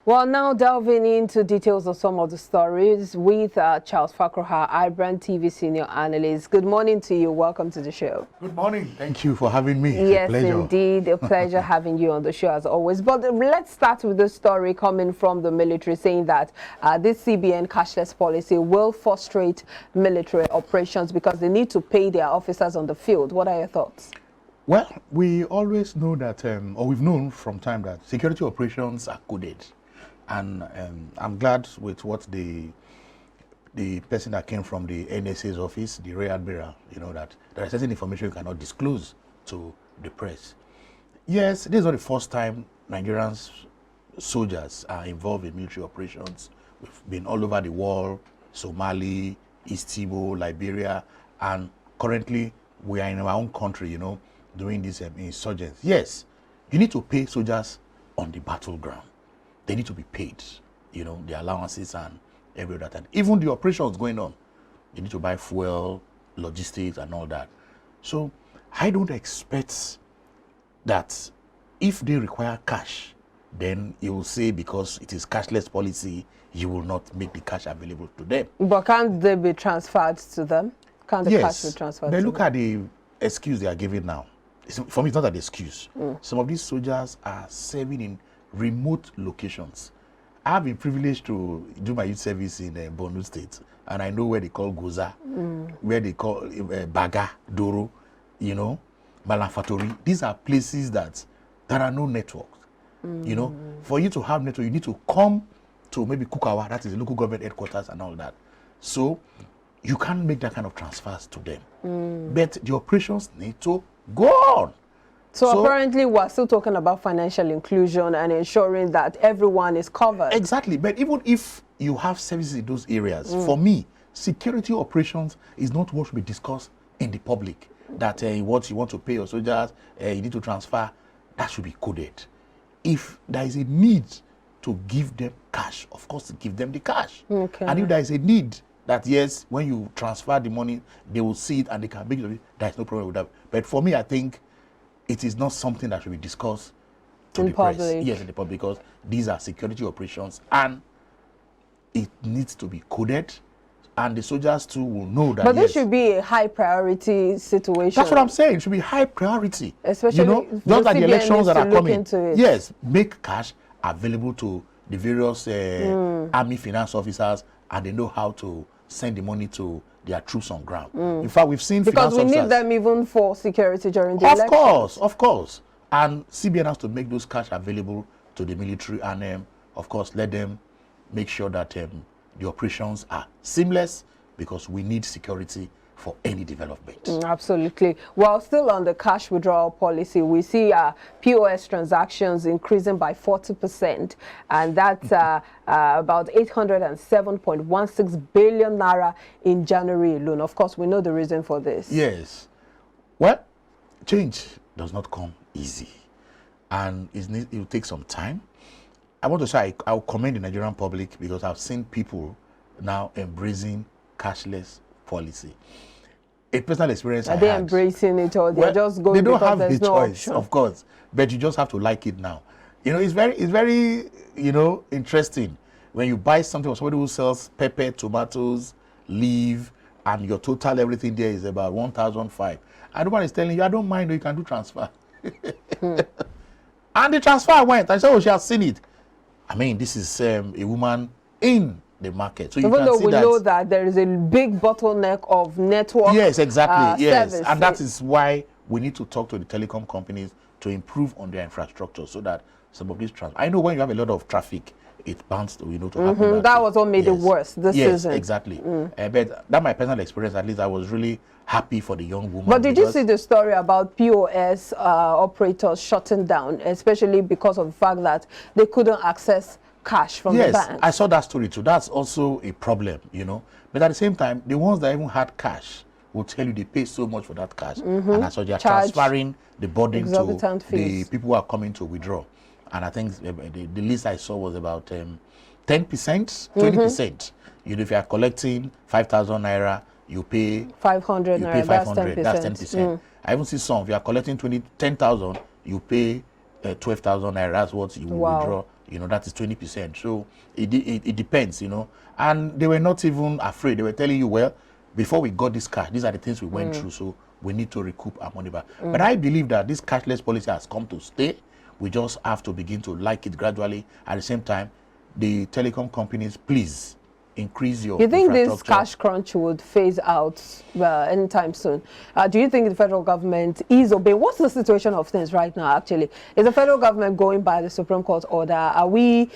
Well, now delving into details of some of the stories with Charles Fakroha, IBrandTV senior analyst. Good morning to you. Welcome to the show. Good morning. Thank you for having me. Yes, indeed. A pleasure having you on the show as always. But let's start with the story coming from the military saying that this CBN cashless policy will frustrate military operations because they need to pay their officers on the field. What are your thoughts? Well, we always know that, or we've known from time that security operations are coded. And I'm glad with what the person that came from the NSA's office, the Rear Admiral, you know, that there is certain information you cannot disclose to the press. Yes, this is not the first time Nigerians soldiers are involved in military operations. We've been all over the world, Somali, East Timor, Liberia, and currently we are in our own country, you know, doing this insurgents. Yes, you need to pay soldiers on the battleground. They need to be paid, you know, the allowances and every other time. Even the operations going on, you need to buy fuel, logistics, and all that. So I don't expect that if they require cash, then you will say because it is cashless policy, you will not make the cash available to them. But can't they be transferred to them? Can't the cash be transferred to them? Look at the excuse they are giving now. For me, it's not an excuse. Some of these soldiers are serving in remote locations. I've been privileged to do my youth service in Borno State, and I know where they call Goza, where they call Baga, Doro, you know, Malanfatori. These are places that there are no networks. You know, for you to have network, you need to come to maybe Kukawa, that is the local government headquarters and all that. So you can't make that kind of transfers to them. But the operations need to go on. So apparently we're still talking about financial inclusion and ensuring that everyone is covered. Exactly. But even if you have services in those areas, for me, security operations is not what should be discussed in the public. That what you want to pay your soldiers, you need to transfer, that should be coded. If there is a need to give them cash, of course, give them the cash. Okay. And if there is a need that, yes, when you transfer the money, they will see it and they can make it, there is no problem with that. But for me, I think it is not something that should be discussed to the press. Yes, in the public, because these are security operations and it needs to be coded, and the soldiers too will know that. But this should be a high priority situation. That's what I'm saying. It should be high priority. Especially, you know, just like the elections that are coming. Yes, make cash available to the various army finance officers, and they know how to send the money to their troops on ground. In fact, we've seen because we need them even for security during the elections. Of course. And CBN has to make those cash available to the military and, of course, let them make sure that the operations are seamless, because we need security for any development. Absolutely. While still on the cash withdrawal policy, we see POS transactions increasing by 40%, and that's about 807.16 billion naira in January alone. Of course, we know the reason for this. Yes. Well, change does not come easy, and it will take some time. I want to say I'll commend the Nigerian public, because I've seen people now embracing cashless policy. A personal experience. Are they embracing it, or they're just going? They don't have the choice, option? Of course, but you just have to like it now. You know, it's very, you know, interesting when you buy something from somebody who sells pepper, tomatoes, leaf, and your total everything there is about 1,500. And the one is telling you, I don't mind, you can do transfer. And the transfer went. I said, oh, she has seen it. I mean, this is a woman in the market. So even though we know that there is a big bottleneck of network. Yes, exactly. Yes, service. And that is why we need to talk to the telecom companies to improve on their infrastructure, so that some of these I know when you have a lot of traffic, it bounds to, you know, to happen. That was what made it worse this season. Yes, exactly. But that my personal experience, at least I was really happy for the young woman. But did you see the story about POS operators shutting down, especially because of the fact that they couldn't access cash from the bank? Yes, I saw that story too. That's also a problem, you know. But at the same time, the ones that even had cash will tell you they pay so much for that cash. And that's why they are transferring the burden to the people who are coming to withdraw. And I think the list I saw was about 10%, 20%. You know, if you are collecting 5,000 naira, you pay 500 naira. 500. That's 10%. I even see some. If you are collecting 10,000, you pay 12,000 naira. That's what you withdraw You know, that is 20%. So it depends, you know. And they were not even afraid. They were telling you, well, before we got this cash, these are the things we went through, so we need to recoup our money back. But I believe that this cashless policy has come to stay. We just have to begin to like it gradually. At the same time, the telecom companies, please increase your You think infrastructure. this cash crunch would phase out anytime soon? Do you think the federal government is obeying? What's the situation of things right now, actually? Is the federal government going by the Supreme Court order? Are we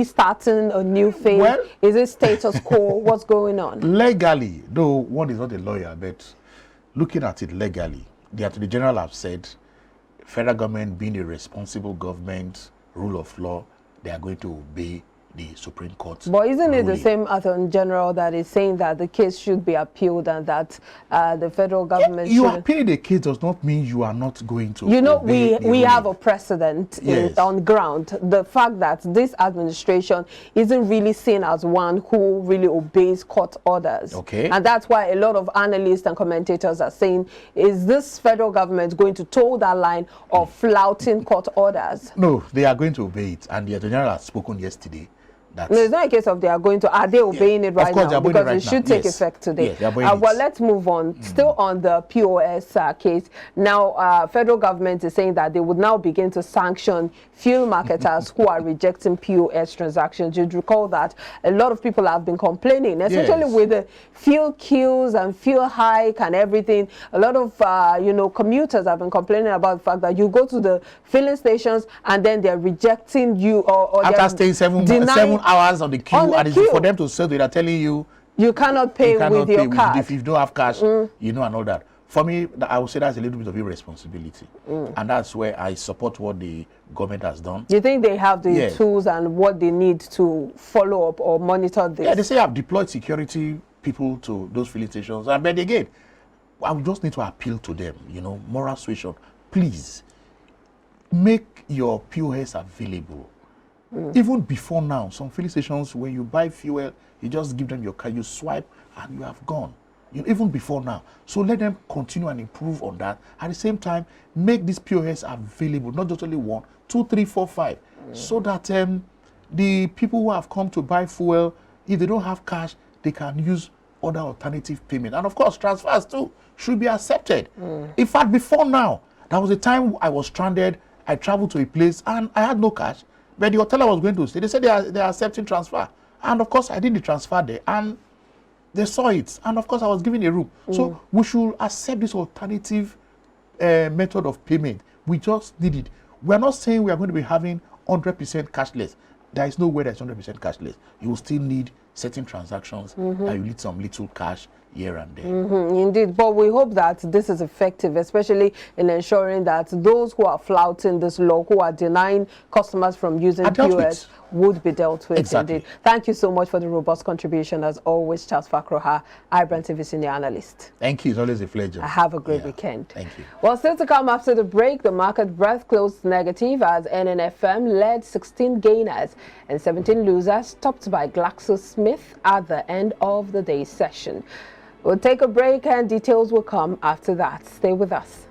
starting a new phase? Well, is it status quo? What's going on? Legally, though one is not a lawyer, but looking at it legally, the Attorney General have said federal government being a responsible government, rule of law, they are going to obey the Supreme Court. But isn't it the ruling. same Attorney General that is saying that the case should be appealed and that the federal government You should... appeal the case does not mean you are not going to You know, obey the we have a ruling. precedent Yes. on ground. The fact that this administration isn't really seen as one who really obeys court orders. Okay. And that's why a lot of analysts and commentators are saying, is this federal government going to toe that line of flouting court orders? No, they are going to obey it. And the Attorney General has spoken yesterday. That No, it's not a case of they are going to, are they obeying it right Of course, now? they're obeying Because it right it should now. take Yes. effect today. Yes, they're obeying Well, it. let's move on. Still on the POS case. Now, federal government is saying that they would now begin to sanction fuel marketers who are rejecting POS transactions. You'd recall that a lot of people have been complaining, especially Yes. with the fuel queues and fuel hike and everything. A lot of, commuters have been complaining about the fact that you go to the filling stations and then they're rejecting you or after they're staying 7 denying- hours on the queue, on the and it's queue. for them to say they are telling you you cannot pay you cannot with your pay card. if you don't have cash, you know, and all that. For me, I would say that's a little bit of irresponsibility, and that's where I support what the government has done. You think they have the Yes. tools and what they need to follow up or monitor this? Yeah, they say I've deployed security people to those filling stations, but again, I would just need to appeal to them, you know, moral suasion. Please make your POS available. Even before now, some filling stations, when you buy fuel, you just give them your card, you swipe, and you have gone. Even before now. So let them continue and improve on that. At the same time, make this POS available, not just only 1, 2, 3, 4, 5, so that the people who have come to buy fuel, if they don't have cash, they can use other alternative payment. And of course, transfers too should be accepted. In fact, before now, there was a time I was stranded. I traveled to a place and I had no cash. But the hotel I was going to stay, they said they are accepting transfer. And of course, I did the transfer there. And they saw it. And of course, I was given a room. So we should accept this alternative method of payment. We just need it. We're not saying we are going to be having 100% cashless. There is no way that's 100% cashless. You will still need certain transactions that you need some little cash here and there. Indeed, but we hope that this is effective, especially in ensuring that those who are flouting this law, who are denying customers from using Are dealt POS, would be dealt with. Exactly. Indeed. Thank you so much for the robust contribution, as always, Charles Fakroha, IBrandTV senior analyst. Thank you. It's always a pleasure. Have a great weekend. Thank you. Well, still to come after the break, the market breadth closed negative as NNFM led 16 gainers and 17 losers, topped by GlaxoSmith at the end of the day's session. We'll take a break and details will come after that. Stay with us.